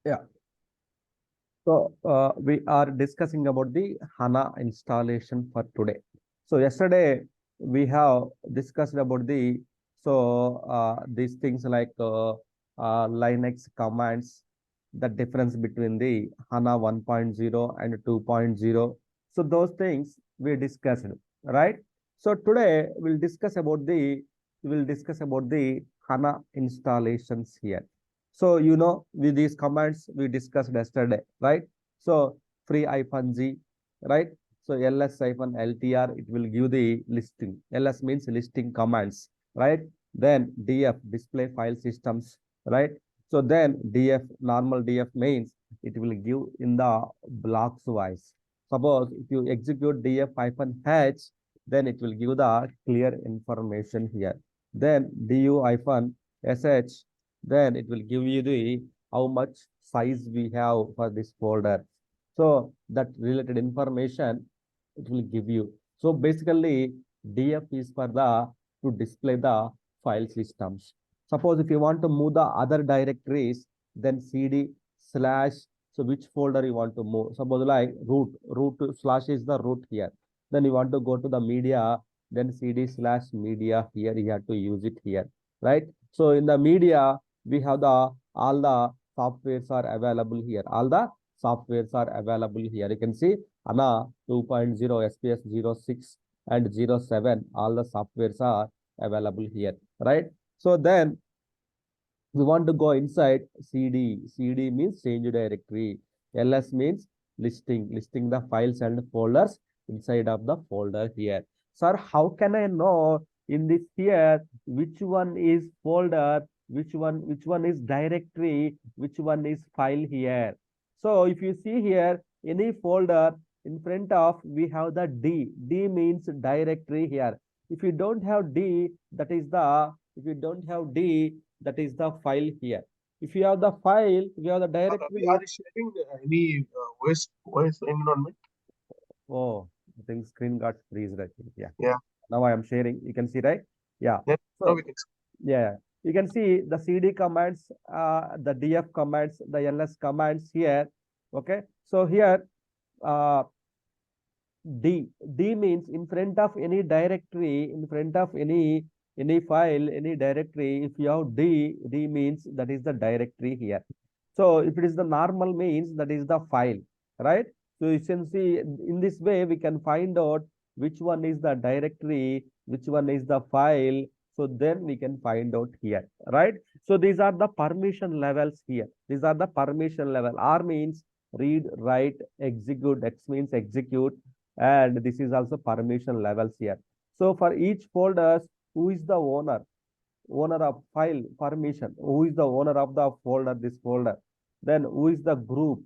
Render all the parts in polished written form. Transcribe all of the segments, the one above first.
Yeah. So we are discussing about the HANA installation for today. So yesterday we have discussed about these things like Linux commands, the difference between the HANA 1.0 and 2.0. So those things we discussed, right? So today we'll discuss about the HANA installations here. So, with these commands we discussed yesterday, right? So, free-g, right? So, ls-ltr, it will give the listing. ls means listing commands, right? Then df, display file systems, right? So, then df, normal df means it will give in the blocks wise. Suppose if you execute df-h, then it will give the clear information here. Then du-sh, then it will give you the how much size we have for this folder. So that related information it will give you. So basically df is for the to display the file systems. Suppose if you want to move the other directories, then cd slash, so which folder you want to move. Suppose like root slash is the root here. Then you want to go to the media, then cd slash media here, you have to use it here, right? So in the media, we have all the softwares are available here. All the softwares are available here. You can see ANA 2.0, SPS06 and 07. All the softwares are available here, right? So then we want to go inside CD. CD means change directory. LS means listing the files and folders inside of the folder here. Sir, how can I know in this here which one is folder, which one is directory, which one is file here? So if you see here any folder in front of we have the D. D means directory here. If you don't have D, that is the if you don't have D, that is the file here. If you have the file, if you have the directory. Are you sharing any voice environment? Oh, I think screen got freezed, I think. Yeah. Yeah. Now I am sharing. You can see, right? Yeah. Yeah. Now we So can. yeah, you can see the CD commands, the DF commands, the LS commands here. Okay. So here, uh, D means in front of any directory, in front of any file, any directory. If you have D means that is the directory here. So if it is the normal means that is the file, right? So you can see in this way we can find out which one is the directory, which one is the file. So then we can find out here, right? So these are the permission levels here. These are the permission level. R means read, write, execute. X means execute, and this is also permission levels here. So for each folders, who is the owner of file permission, who is the owner of the folder, this folder, then who is the group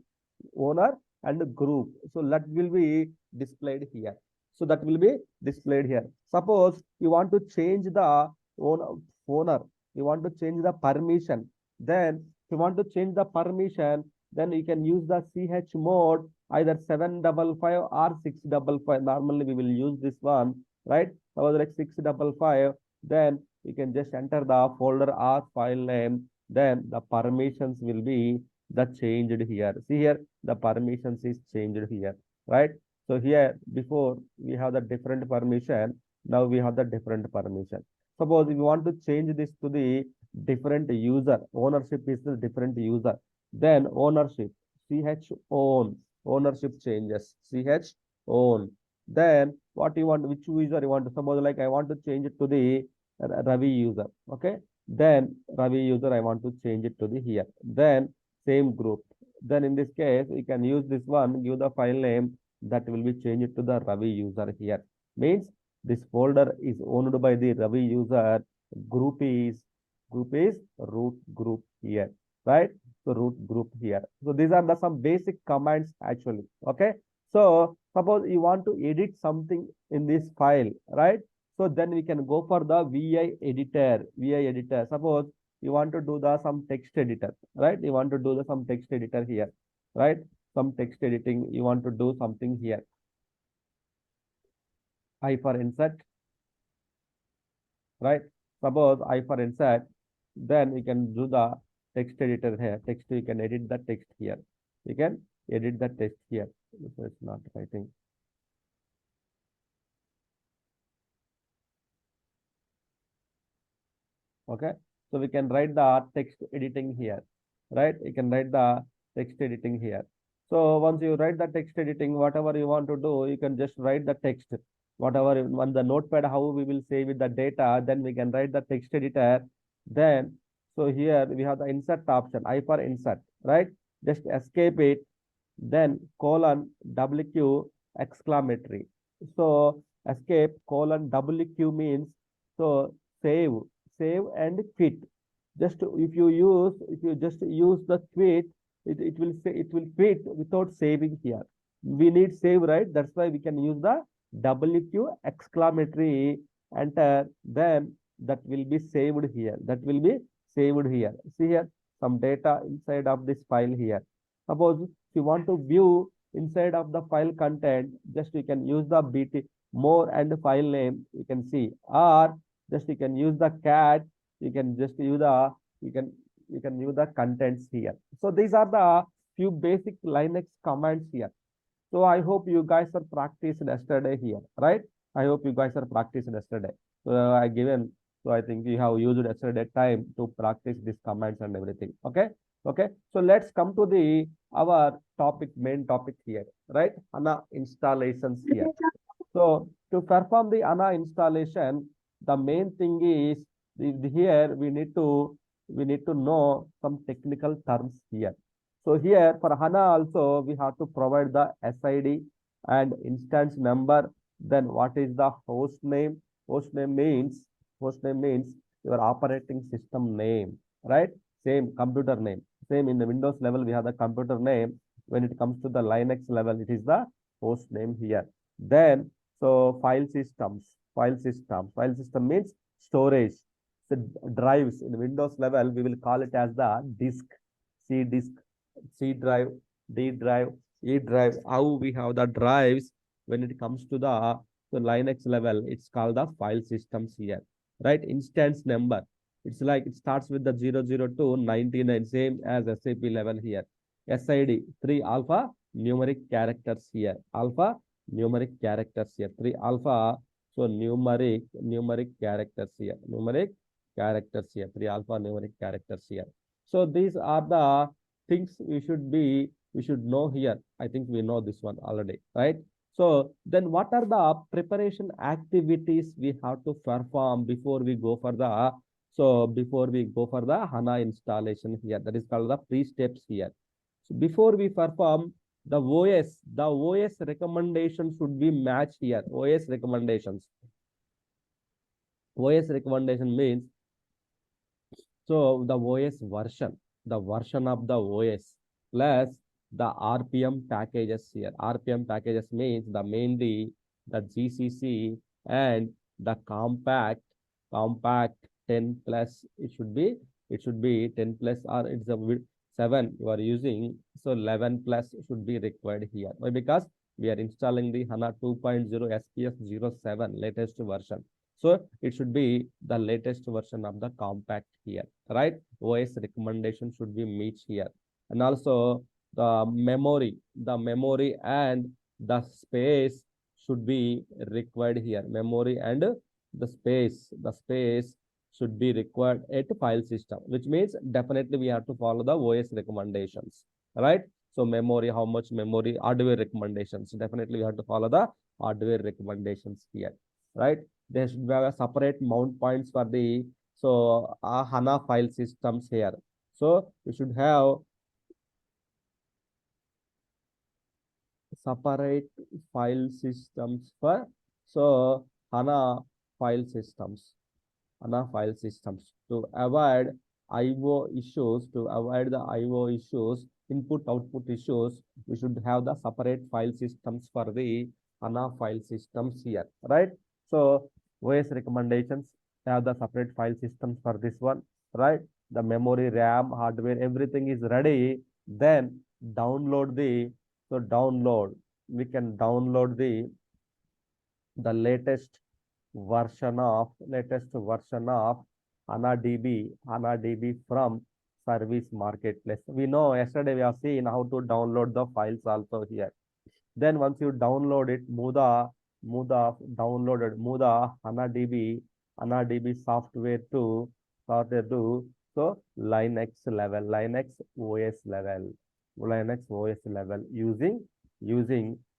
owner and group, so that will be displayed here. So that will be displayed here. Suppose you want to change the owner, you want to change the permission, then if you want to change the permission, then you can use the ch mode, either 755 or 655. Normally we will use this one, right? Suppose like 655, then you can just enter the folder or file name, then the permissions will be the changed here. See here, the permissions is changed here, right? So here before we have the different permission, now we have the different permission. Suppose if you want to change this to the different user, ownership is the different user, then ownership, ch own, ownership changes, ch own. Then what you want, which user you want to, suppose like I want to change it to the Ravi user. Okay. Then Ravi user, I want to change it to the here. Then same group. Then in this case, we can use this one, give the file name that will be changed to the Ravi user here. Means this folder is owned by the Ravi user. Group is root group here, right? So root group here. So these are the some basic commands actually. Okay. So suppose you want to edit something in this file, right? So then we can go for the VI editor. VI editor. Suppose you want to do the some text editor, right? You want to do the some text editor here, right? Some text editing. You want to do something here. I for insert, right? Suppose I for insert, then we can do the text editor here. Text, you can edit the text here. You can edit the text here. So it's not writing. Okay, so we can write the text editing here, right? You can write the text editing here. So once you write the text editing, whatever you want to do, you can just write the text. Whatever on the notepad, how we will save with the data, then we can write the text editor. Then, so here we have the insert option, I for insert, right? Just escape it, then colon WQ exclamatory. So escape colon WQ means so save, save and quit. Just if you just use the quit, it will say it will quit without saving here. We need save, right? That's why we can use the WQ exclamatory enter, then that will be saved here. That will be saved here. See here, some data inside of this file here. Suppose if you want to view inside of the file content, just you can use the BT more and file name, you can see, or just you can use the cat, you can just use the you can use the contents here. So these are the few basic Linux commands here. So I hope you guys are practiced yesterday here, right? I hope you guys are practiced yesterday. So I given, so I think you have used yesterday time to practice these commands and everything. Okay. Okay. So let's come to the our topic, main topic here, right? HANA installations here. So to perform the HANA installation, the main thing is here we need to know some technical terms here. So here for HANA also we have to provide the SID and instance number. Then what is the host name? Host name means your operating system name, right? Same computer name. Same in the Windows level we have the computer name. When it comes to the Linux level, it is the host name here. Then so file system means storage. So drives in Windows level, we will call it as the disk, C disk, C drive, D drive, E drive. How we have the drives when it comes to the Linux level, it's called the file systems here, right? Instance number. It's like it starts with the 00 to 99, same as SAP level here. SID, 3 alpha numeric characters here. Alpha numeric characters here. 3 alpha, so numeric characters here. Numeric characters here. 3 alpha numeric characters here. So these are the things we should know here. I think we know this one already, right? So then what are the preparation activities we have to perform before we go for the HANA installation here? That is called the pre-steps here. So before we perform the OS recommendations should be matched here. OS recommendations means so the OS version, the version of the OS plus the RPM packages here. RPM packages means the mainly the GCC and the compact 10 plus. It should be 10 plus, or it's a 7 you are using, so 11 plus should be required here. Why? Because we are installing the HANA 2.0 SPS07 latest version. So it should be the latest version of the compact here, right? OS recommendation should be meets here. And also the memory and the space should be required here. Memory and the space should be required at file system, which means definitely we have to follow the OS recommendations, right? So memory, how much memory, hardware recommendations. Definitely we have to follow the hardware recommendations here, right? There should be a separate mount points for the HANA file systems here. So we should have separate file systems for HANA file systems. To avoid IO issues, input output issues, we should have the separate file systems for the HANA file systems here, right? So OS recommendations have the separate file systems for this one, right? The memory, RAM, hardware, everything is ready. Then download we can download the latest version of HANA DB from service marketplace. We know yesterday we have seen how to download the files also here. Then once you download it, move the downloaded, move the HANA DB software to so Linux level, Linux OS level using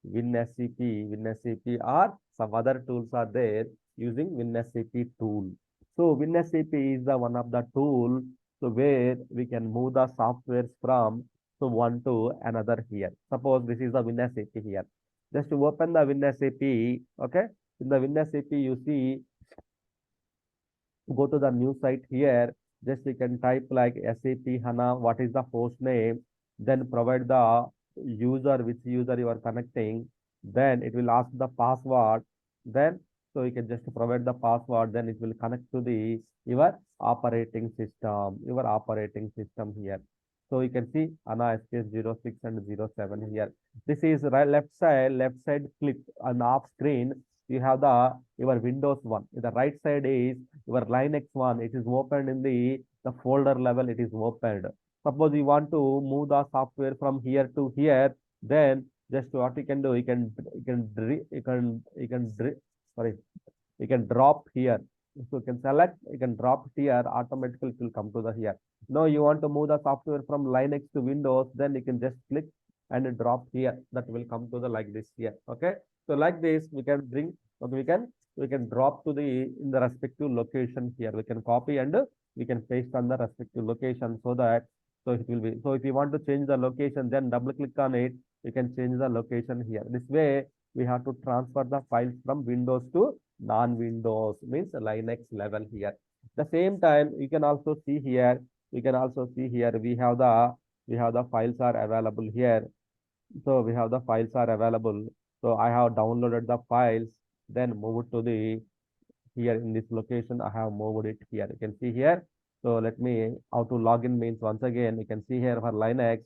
WinSCP or some other tools are there using WinSCP tool. So WinSCP is the one of the tool so where we can move the softwares from so one to another here. Suppose this is the WinSCP here. Just to open the WinSCP, okay? In the WinSCP, you see, go to the new site here. Just you can type like SAP HANA, what is the host name, then provide the user, which user you are connecting, then it will ask the password, then so you can just provide the password, then it will connect to the your operating system here. So you can see HANA SPS06 and 07 here. This is right left side click on off screen. You have the your Windows one. The right side is your Linux one. It is opened in the folder level. It is opened. Suppose you want to move the software from here to here, then just what you can do, sorry, you can drop here. So you can select, you can drop here, automatically it will come to the here. Now you want to move the software from Linux to Windows, then you can just click and drop here. That will come to the like this here. Okay. So like this, we can bring, okay, we can drop to the in the respective location here. We can copy and we can paste on the respective location so that so it will be. So if you want to change the location, then double click on it. You can change the location here. This way, we have to transfer the files from Windows to non-Windows, means Linux level here. The same time, you can also see here. We have the files are available here. So we have the files are available. So I have downloaded the files, then move it to the here in this location. I have moved it here. You can see here. So let me how to log in means once again you can see here for Linux.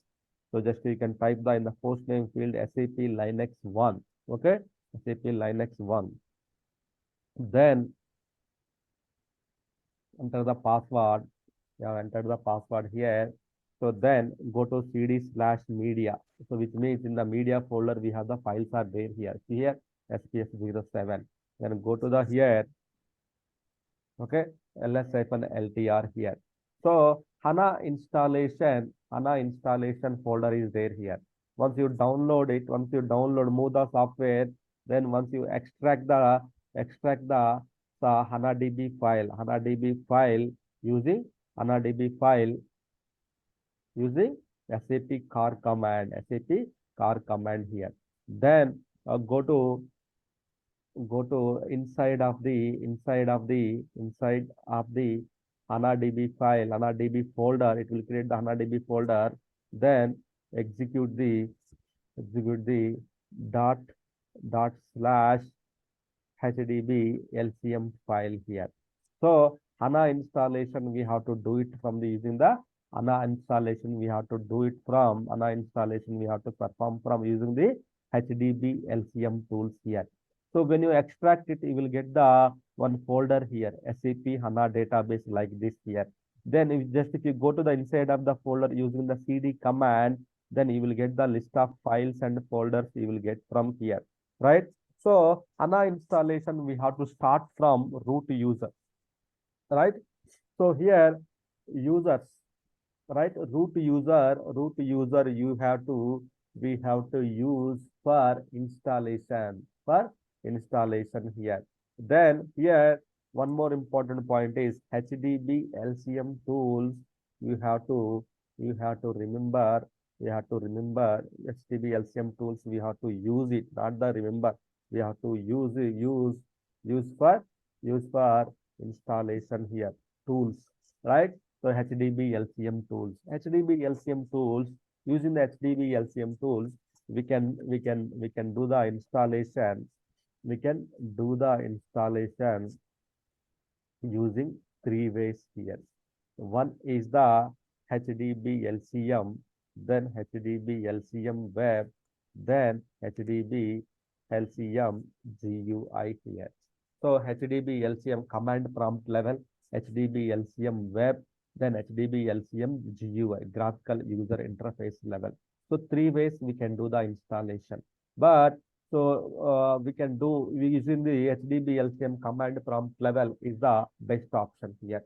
So just you can type the in the host name field SAP Linux 1. Okay, SAP Linux 1. Then enter the password. You have entered the password here. So then go to cd/media. So which means in the media folder we have the files are there here. See here SPS07. Then go to the here. Okay, ls-ltr here. So HANA installation folder is there here. Once you download it, move the software, then once you extract the HANA-DB file using SAP car command, here. Then go to inside of the HANA-DB file, HANA-DB folder. It will create the HANA-DB folder. Then execute the dot slash HDB LCM file here. So HANA installation we have to do it from the using the HANA installation. We have to do it from HANA installation. We have to perform from using the HDB LCM tools here. So when you extract it, you will get the one folder here, SAP HANA database like this here. Then if you go to the inside of the folder using the CD command, then you will get the list of files and folders you will get from here, right? So HANA installation, we have to start from root user, right? So here users, right? Root user we have to use for installation here. Then here one more important point is HDB LCM tools. You have to remember HDB LCM tools. We have to use it, not the remember. We have to use for installation here tools, right? So HDB LCM tools. Using the HDB LCM tools, we can do the installation. We can do the installation using three ways here. One is the HDB LCM, then HDB LCM web, then HDB LCM GUI here. So HDB LCM command prompt level, HDB LCM web, then HDB LCM GUI, graphical user interface level. So three ways we can do the installation. But we can do using the HDB LCM command prompt level is the best option here.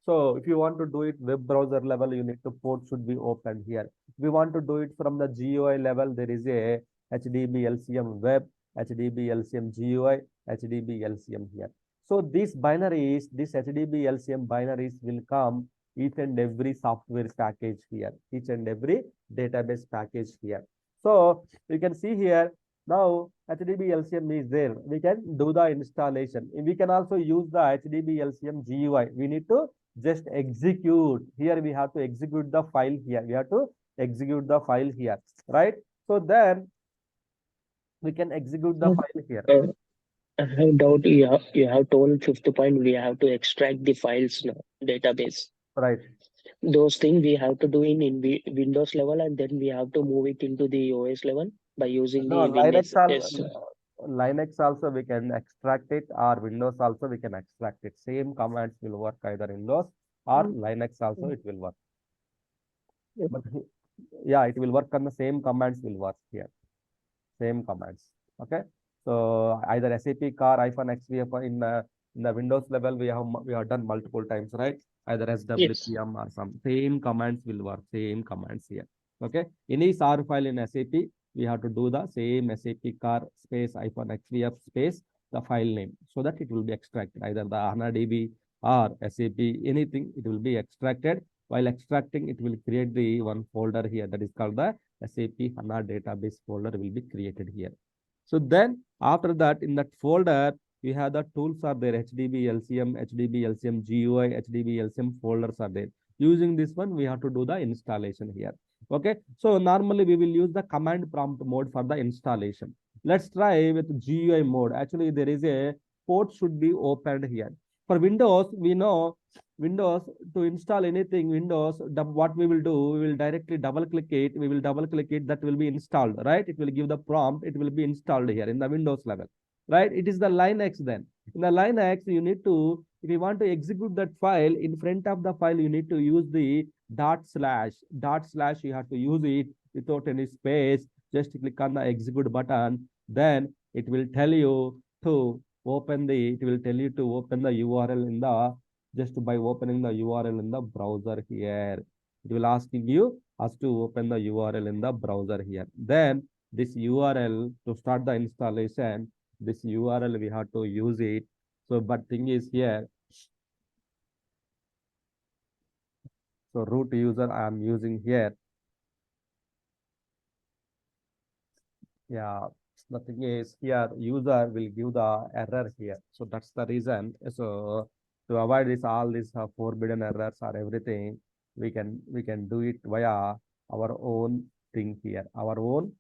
So if you want to do it web browser level, you need to port should be open here. If we want to do it from the GUI level, there is a HDB LCM web, HDB LCM GUI, HDB LCM here. So these binaries, this HDB LCM binaries will come each and every software package here, each and every database package here. So you can see here now HDB LCM is there. We can do the installation. We can also use the HDB LCM GUI. We need to just execute. Here we have to execute the file here. We have to execute the file here, right? So then we can execute the file here. I have doubt you have told fifth point we have to extract the files now, database. Right. Those things we have to do in Windows level and then we have to move it into the OS level by using No, the Linux also we can extract it, or Windows also we can extract it. Same commands will work either in Windows or Linux also it will work. But yeah, it will work on the same commands will work here. Same commands. Okay. So either SAP car, -XVF in the Windows level we have done multiple times, right? Either SWPM or some same commands will work. Same commands here. Okay. Any SAR file in SAP, we have to do the same SAP car space -XVF space the file name so that it will be extracted either the HANA-DB or SAP anything it will be extracted. While extracting, it will create the one folder here that is called the SAP HANA database folder will be created here. So then after that, in that folder, we have the tools are there, HDB LCM, HDB LCM GUI, HDB LCM folders are there. Using this one, we have to do the installation here. Okay. So normally we will use the command prompt mode for the installation. Let's try with GUI mode. Actually, there is a port should be opened here. For Windows, we know Windows to install anything Windows, what we will do, we will directly double click it. We will double click it. That will be installed, right? It will give the prompt. It will be installed here in the Windows level, right? It is the Linux then. In the Linux, you need to, if you want to execute that file, in front of the file, you need to use the dot slash. You have to use it without any space. Just click on the execute button. Then it will tell you to open the, it will tell you to open the URL in the, just by opening the URL in the browser here. It will asking you us to open the URL in the browser here. Then this URL to start the installation, this URL we have to use it. So, but thing is here, so root user I am using here. Yeah, the thing is here user will give the error here. So that's the reason. So to avoid this all these forbidden errors or everything, we can do it via our own thing here. Our own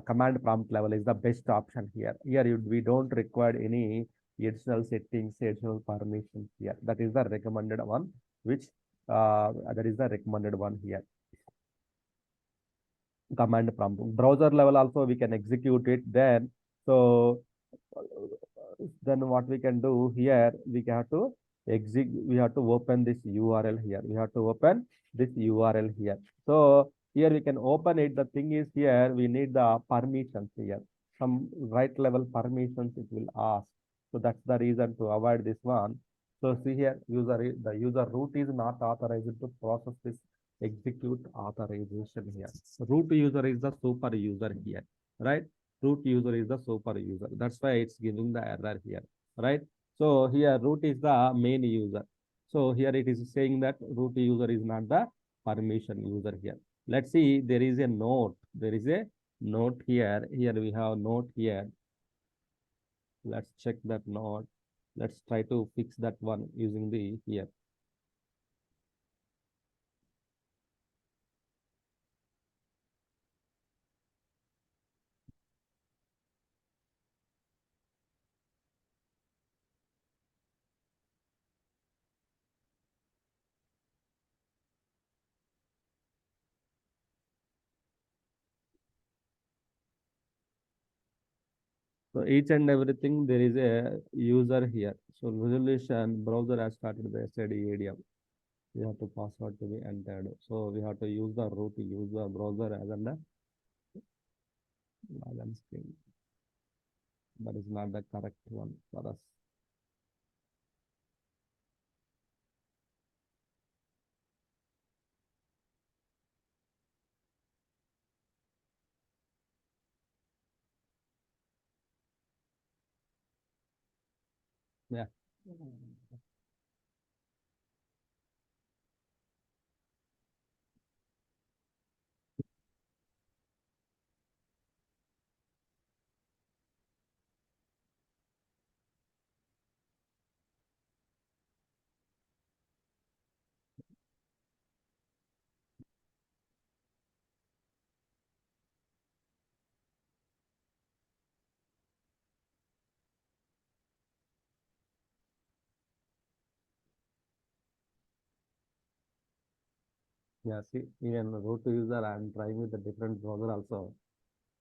command prompt level is the best option here. Here we don't require any additional settings, additional permissions here. That is the recommended one, which that is the recommended one here. Command prompt browser level also we can execute it then. So then what we can do here, we have to open this URL here. We have to open this URL here. So here we can open it. The thing is here we need the permissions here. Some right level permissions it will ask. So that's the reason to avoid this one. So see here the user root is not authorized to process this execute authorization here. Root user is the super user here, right? Root user is the super user. That's why it's giving the error here, right? So here root is the main user. So here it is saying that root user is not the permission user here. Let's see, there is a note. There is a note here. Here we have note here. Let's check that note. Let's try to fix that one using the here. So each and everything, there is a user here. So resolution, browser has started the SID ADM. we have to password to be entered. So we have to use the root, use the browser as an login screen. That is not the correct one for us. Yeah. Yeah, see, even root user, I'm trying with a different browser also,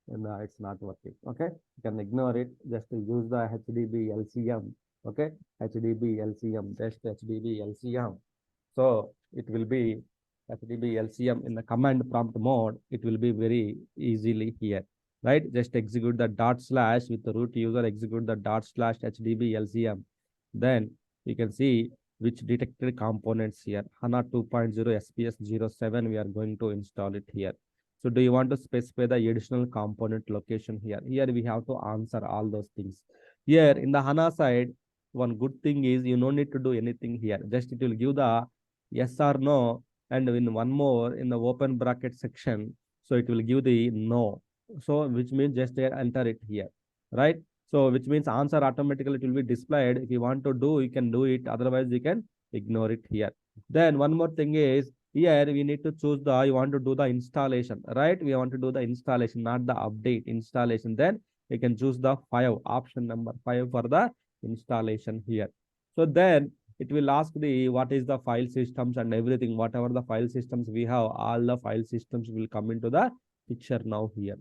and it's not working. Okay, you can ignore it. Just use the HDB LCM. Okay, HDB LCM, just HDB LCM. So it will be HDB LCM in the command prompt mode. It will be very easily here, right? Just execute the dot slash with the root user, execute the dot slash HDB LCM. Then you can see which detected components here. HANA 2.0 SPS07, we are going to install it here. So do you want to specify the additional component location here? Here we have to answer all those things. Here in the HANA side, one good thing is you no need to do anything here. Just it will give the yes or no, and in one more in the open bracket section, so it will give the no. So which means just enter it here, right? So which means answer automatically it will be displayed. If you want to do, you can do it. Otherwise, you can ignore it here. Then one more thing is here we need to choose the you want to do the installation, right? We want to do the installation, not the update installation. Then you can choose the 5 option number 5 for the installation here. So then it will ask the what is the file systems and everything, whatever the file systems we have, all the file systems will come into the picture now here.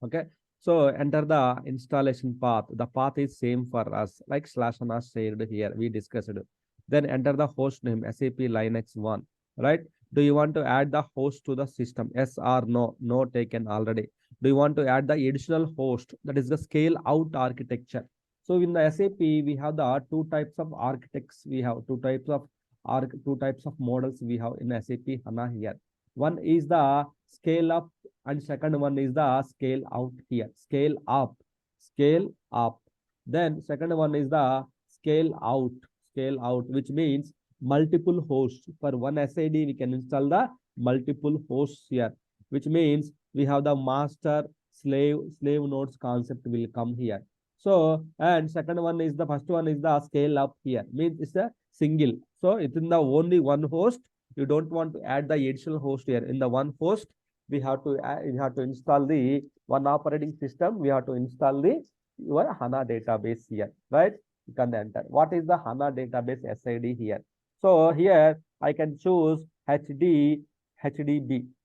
Okay, so enter the installation path. The path is same for us, like slash Hana shared here. We discussed it. Then enter the host name SAP Linux 1. Right? Do you want to add the host to the system? Yes or no? No taken already. Do you want to add the additional host? That is the scale out architecture. So in the SAP, we have the two types of architects. We have two types of models we have in SAP HANA here. One is the scale up and second one is the scale out here. Scale up. Then second one is the scale out, which means multiple hosts. For one SID, we can install the multiple hosts here, which means we have the master slave nodes concept will come here. So, and second one is the first one is the scale up here, means it's a single. So it's in the only one host. You don't want to add the additional host here. In the one host, we have to install the one operating system. We have to install the your HANA database here, right? You can enter. What is the HANA database SID here? So here I can choose HDB.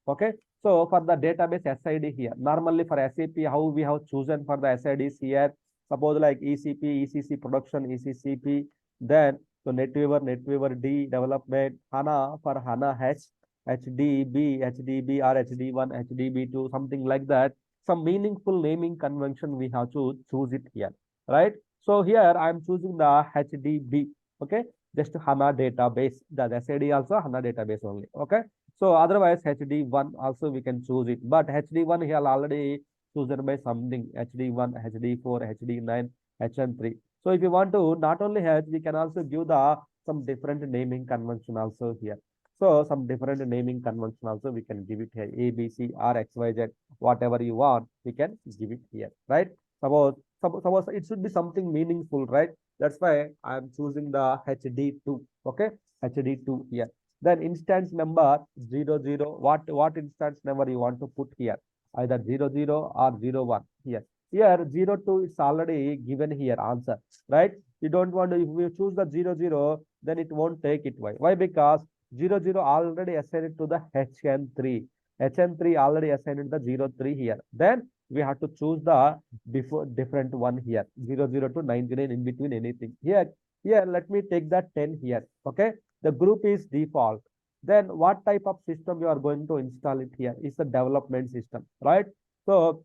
Okay. So for the database SID here, normally for SAP, how we have chosen for the SIDs here, suppose like ECP, ECC production, ECCP, then so NetWeaver D development, HANA for HANA H, HDB or HD1, HDB2, something like that. Some meaningful naming convention we have to choose it here, right? So here I am choosing the HDB, okay? Just HANA database, the SID also HANA database only, okay? So otherwise HD1 also we can choose it, but HD1 here already chosen by something, HD1, HD4, HD9, HN3. So if you want to not only H, we can also give the some different naming convention also here. So some different naming convention also we can give it here, A, B, C, or X, Y, Z, whatever you want, we can give it here, right? Suppose it should be something meaningful, right? That's why I am choosing the HD2, okay? HD2 here. Then instance number 00, what instance number you want to put here? Either 00 or 01 here. Here 02 it's already given here answer, right? You don't want to, if you choose the 00, then it won't take it. Why? Because 00 already assigned to the HN3. HN3 already assigned the 03 here. Then we have to choose the before different one here. 00 to 99 in between anything. Here, let me take the 10 here. Okay. The group is default. Then what type of system you are going to install it here is the development system, right? So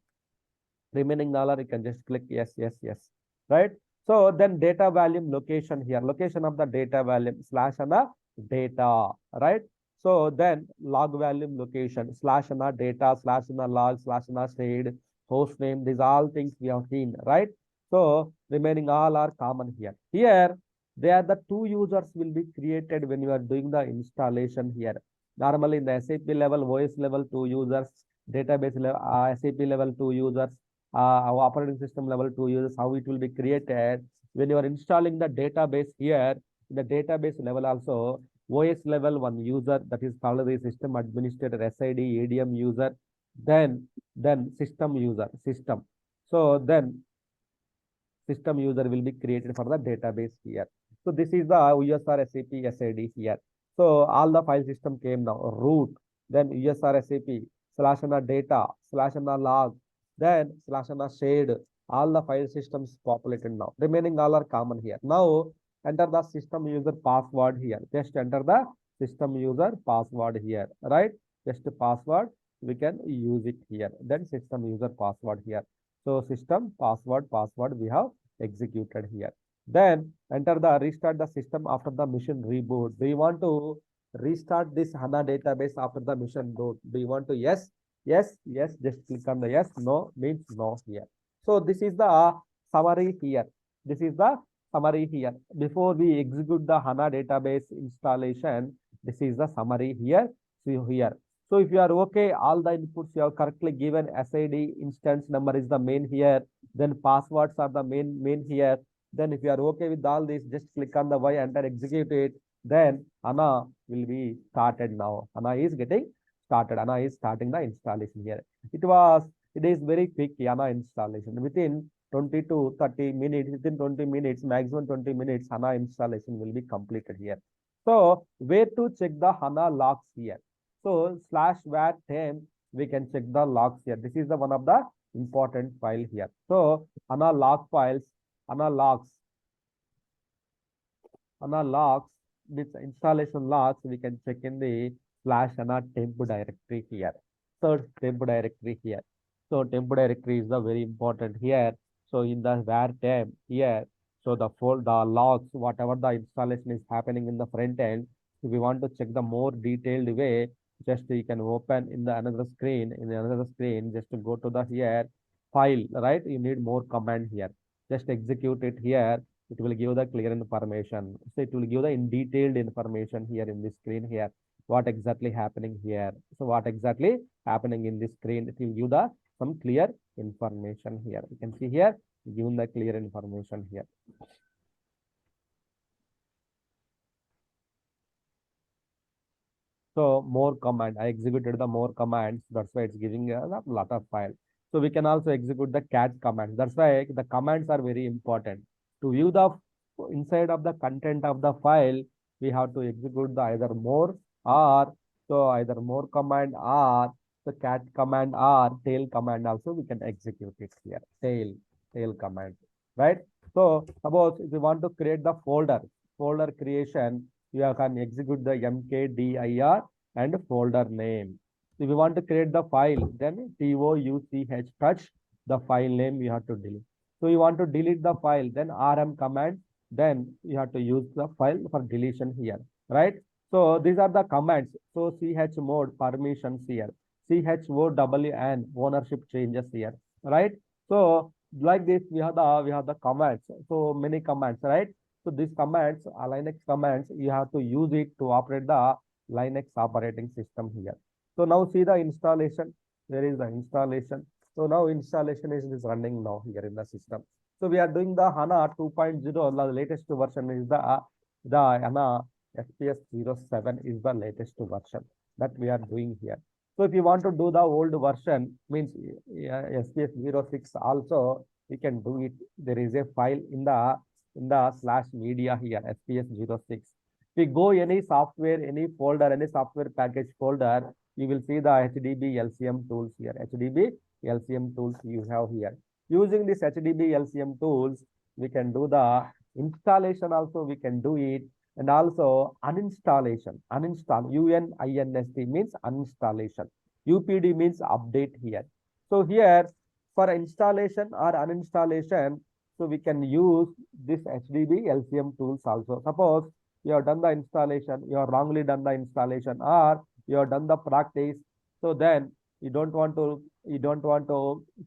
remaining dollar, you can just click yes, yes, yes, right? So then data volume location here, location of the data volume slash and the data, right? So then log volume location slash and the data slash and the log slash and the shade host name. These all things we have seen, right? So remaining all are common here. Here, they are the two users will be created when you are doing the installation here. Normally in the SAP level, OS level, two users, database level, SAP level, two users, our operating system level 2 users, how it will be created. When you are installing the database here, in the database level also, OS level 1 user, that is called the system administrator, SID, ADM user, then system user, system. So then system user will be created for the database here. So this is the USR SAP SID here. So all the file system came now, root, then USR SAP, slash and the data, slash and the log, then slash and the shade, all the file systems populated now. Remaining all are common here. Now enter the system user password here. Just enter the system user password here, right? Just password, we can use it here. Then system user password here. So system password we have executed here. Then enter the restart the system after the mission reboot. Do you want to restart this HANA database after the mission boot? Do you want to yes? Yes, yes, just click on the yes, no means no here. So this is the summary here. This is the summary here. Before we execute the HANA database installation, this is the summary here. See here. So if you are okay, all the inputs you have correctly given, SID instance number is the main here, then passwords are the main here. Then if you are okay with all this, just click on the Y, enter, execute it. Then HANA will be started now. HANA is getting started. HANA is starting the installation here. It is very quick HANA installation. Within 20 to 30 minutes, within 20 minutes, maximum 20 minutes, HANA installation will be completed here. So where to check the HANA logs here? So slash var temp, we can check the logs here. This is the one of the important file here. So HANA log files, HANA logs, this installation logs, we can check in the slash HANA temp directory here. Third temp directory here. So temp directory is the very important here. So in the var temp here, so the logs, whatever the installation is happening in the front end, if we want to check the more detailed way, just you can open in the another screen, just to go to the here file, right? You need more command here. Just execute it here. It will give the clear information. So it will give the in detailed information here in this screen here. What exactly happening here? So what exactly happening in this screen? It will give the some clear information here. You can see here, given the clear information here. So more command, I executed the more commands. That's why it's giving a lot of file. So we can also execute the cat commands. That's why the commands are very important. To view the inside of the content of the file, we have to execute the either more or so either more command or the cat command or tail command also we can execute it here. Tail command, right? So suppose if you want to create the folder creation, you can execute the mkdir and folder name. If you want to create the file, then touch touch the file name you have to delete. So you want to delete the file, then rm command, then you have to use the file for deletion here, right? So these are the commands. So chmod permissions here, chown ownership changes here, right? So like this, we have the commands. So many commands, right? So these commands, Linux commands, you have to use it to operate the Linux operating system here. So now see the installation. There is the installation. So now installation is running now here in the system. So we are doing the HANA 2.0. The latest version is the HANA SPS07 is the latest version that we are doing here. So if you want to do the old version, means SPS06 also, we can do it. There is a file in the slash media here, SPS06. If you go any software, any folder, any software package folder, you will see the HDB LCM tools here. HDB LCM tools you have here. Using this HDB LCM tools, we can do the installation also, we can do it, and also uninstallation. Uninstall, UNINST means uninstallation. UPD means update here. So here for installation or uninstallation, so we can use this HDB LCM tools also. Suppose you have done the installation, you have wrongly done the installation, or you have done the practice. So then you don't want to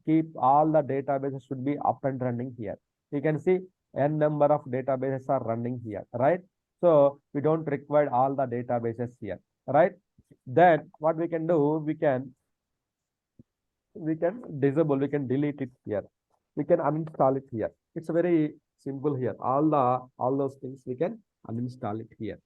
keep all the databases should be up and running here. You can see n number of databases are running here, right? So we don't require all the databases here, right? Then what we can do, we can disable, we can delete it here, we can uninstall it here. It's very simple here. All those things we can uninstall it here.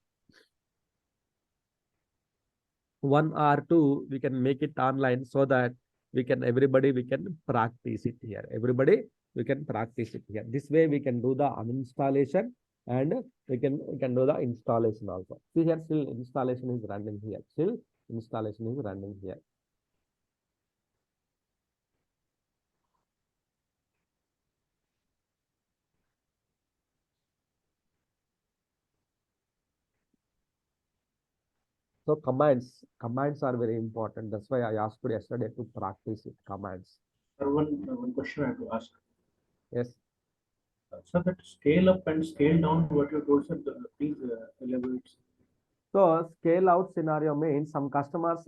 One or two, we can make it online so that everybody we can practice it here. Everybody we can practice it here. This way we can do the uninstallation and we can do the installation also. See here, still installation is running here. Still installation is running here. So commands are very important. That's why I asked you yesterday to practice it, commands. One question I have to ask. Yes. So that scale up and scale down, what you told, sir, please elaborate. So scale out scenario means some customers,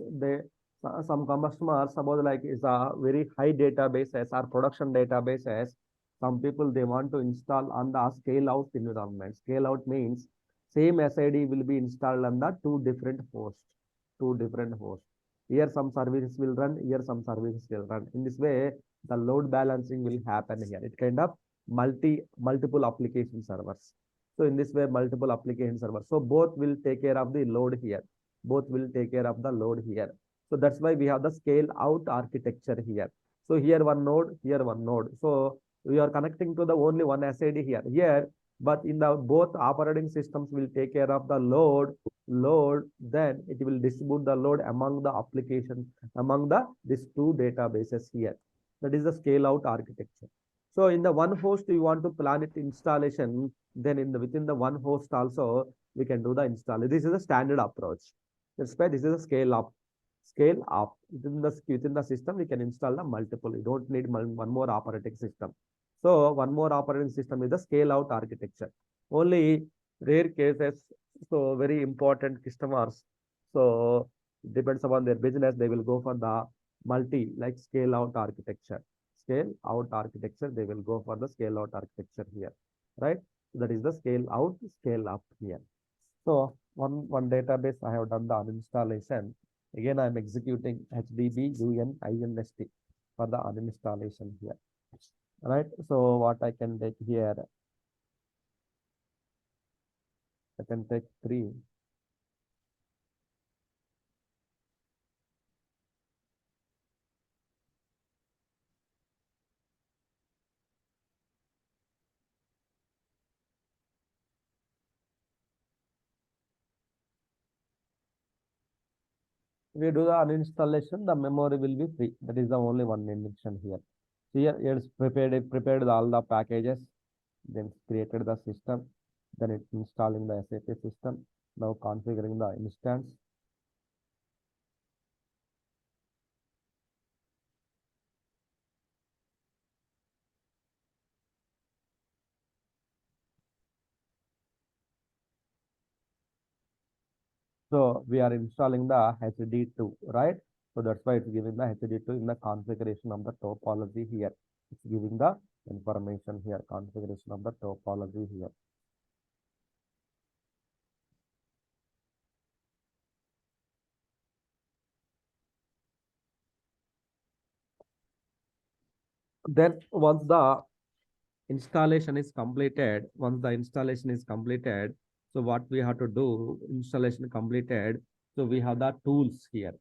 suppose like is a very high databases or production databases. Some people they want to install on the scale out environment. Scale out means same SID will be installed on the two different hosts. Here some services will run, here some services will run. In this way, the load balancing will happen here. It kind of multiple application servers. So in this way, multiple application servers. So both will take care of the load here. So that's why we have the scale out architecture here. So here one node, here one node. So we are connecting to the only one SID here, but in the both operating systems will take care of the load, then it will distribute the load among the application, among these two databases here. That is the scale out architecture. So in the one host, you want to plan it installation, then within the one host also, we can do the install. This is a standard approach. That's why this is a scale up. Within the system, we can install the multiple. You don't need one more operating system. So one more operating system is the scale out architecture. Only rare cases, so very important customers. So it depends upon their business, they will go for the multi, like scale out architecture. They will go for the scale out architecture here, right? That is the scale out, scale up here. So one database I have done the uninstallation. Again, I am executing HDB UNINST for the uninstallation here, right? So what I can take here, I can take 3. We do the uninstallation, the memory will be free. That is the only one indication here. So here it's prepared all the packages, then created the system, then it's installing the SAP system. Now configuring the instance. So we are installing the HD2, right? So that's why it's giving the HD2 in the configuration of the topology here. It's giving the information here, configuration of the topology here. Then once the installation is completed, so what we have to do, installation completed, so we have the tools here.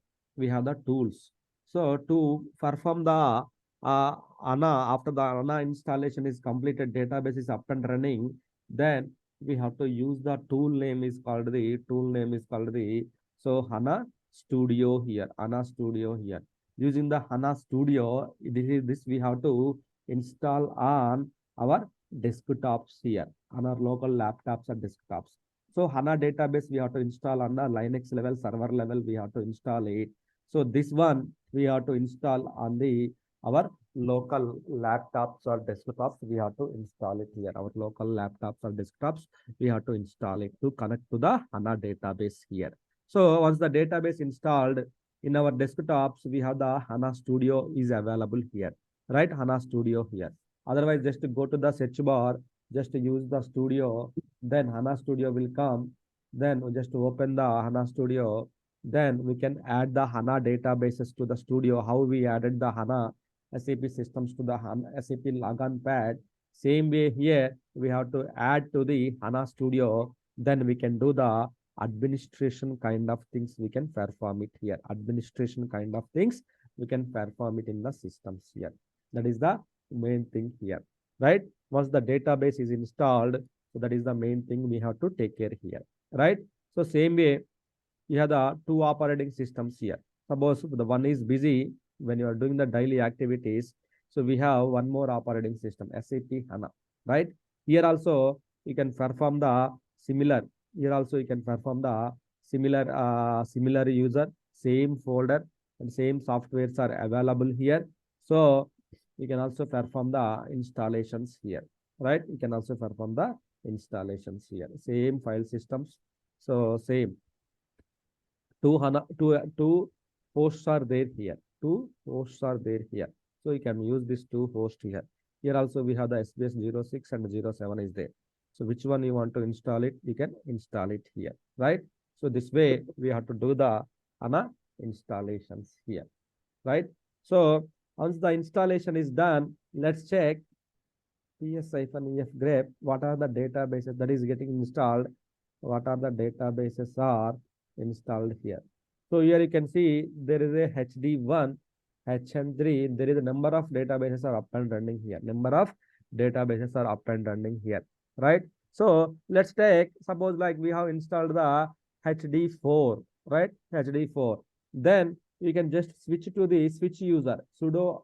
So to perform the ANA, after the ANA installation is completed, database is up and running, then we have to use the tool name is called so HANA Studio here, HANA Studio here. Using the HANA Studio, this we have to install on our desktops here, on our local laptops and desktops. So HANA database we have to install on the Linux level, server level, we have to install it. So this one we have to install on the our local laptops or desktops. We have to install it here. Our local laptops or desktops, we have to install it to connect to the HANA database here. So once the database installed in our desktops, we have the HANA Studio is available here, right? HANA Studio here. Otherwise, just to go to the search bar, just to use the Studio, then HANA Studio will come. Then we just open the HANA Studio. Then we can add the HANA databases to the Studio. How we added the HANA SAP systems to the HANA SAP login pad. Same way here, we have to add to the HANA Studio. Then we can do the administration kind of things we can perform it here. Administration kind of things we can perform it in the systems here. That is the main thing here, right? Once the database is installed, so that is the main thing we have to take care here, right? So same way, you have the two operating systems here. Suppose the one is busy when you are doing the daily activities. So we have one more operating system, SAP HANA, right? Here also you can perform the similar. Here also you can perform the similar user, same folder and same softwares are available here. So you can also perform the installations here, right? You can also perform the installations here. Same file systems. So same. Two hosts are there here. Two hosts are there here. So you can use this two hosts here. Here also we have the SPS06 and 07 is there. So which one you want to install it, you can install it here, right? So this way we have to do the HANA installations here, right? So once the installation is done, let's check ps-ef grep. What are the databases that is getting installed? What are the databases are installed here? So here you can see there is a HD1, HN3. There is a number of databases are up and running here. Number of databases are up and running here, right? So let's take, suppose like we have installed the HD4, right? HD4. Then you can just switch to the switch user, sudo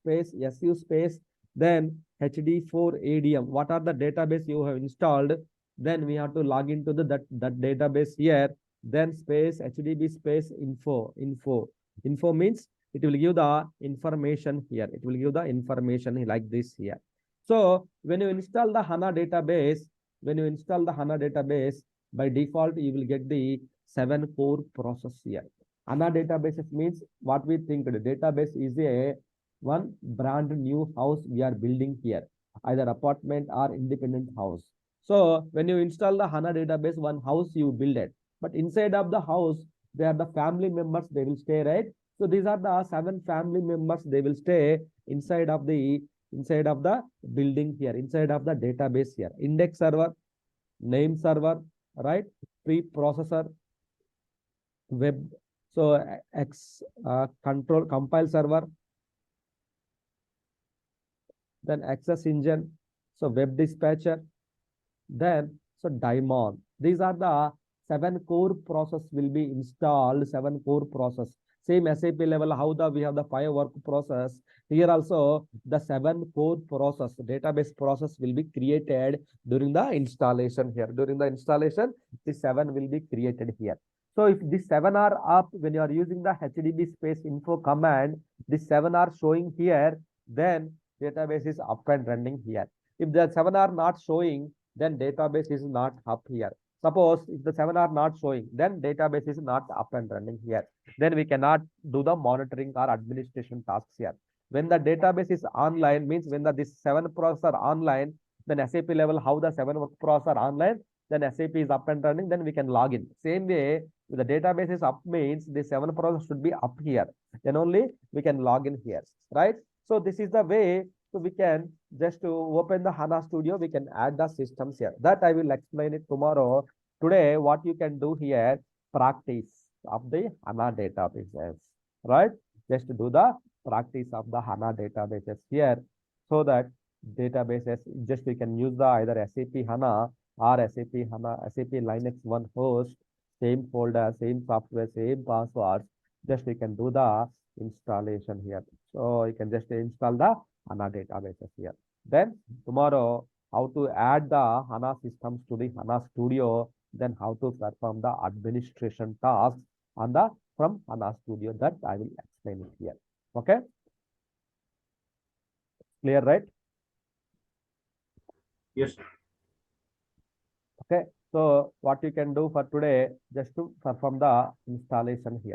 space su space, then HD4 ADM. What are the database you have installed? Then we have to log into that database here. Then space HDB space info. Info means it will give the information here. It will give the information like this here. So when you install the HANA database, by default, you will get the 7 core process here. HANA databases means what we think the database is a one brand new house we are building here, either apartment or independent house. So when you install the HANA database, one house you build it, but inside of the house, they are the family members, they will stay, right? So these are the 7 family members, they will stay inside of the building here, inside of the database here. Index server, name server, right? Preprocessor, web, so control compile server, then access engine, so web dispatcher, then so daemon. These are the 7 core process will be installed. 7 core process, same SAP level how we have the 5 work process. Here also the 7 core process, database process will be created during the installation here. During the installation, the 7 will be created here. So if these 7 are up, when you are using the HDB space info command, these 7 are showing here, then database is up and running here. If the 7 are not showing, then database is not up here. Suppose if the 7 are not showing, then database is not up and running here. Then we cannot do the monitoring or administration tasks here. When the database is online, means when this 7 process are online, then SAP level how the 7 process are online, then SAP is up and running, then we can log in. Same way, if the database is up means the 7 process should be up here. Then only we can log in here, right? So this is the way. So we can just to open the HANA Studio, we can add the systems here. That I will explain it tomorrow. Today, what you can do here, practice of the HANA databases, right? Just to do the practice of the HANA databases here, so that databases, just we can use the either SAP HANA or SAP HANA, SAP Linux 1 host, same folder, same software, same passwords. Just you can do the installation here. So you can just install the HANA databases here. Then tomorrow, how to add the HANA systems to the HANA Studio, then how to perform the administration tasks on the from HANA Studio, that I will explain it here. Okay, clear, right? Yes. Okay, so what you can do for today, just to perform the installation here.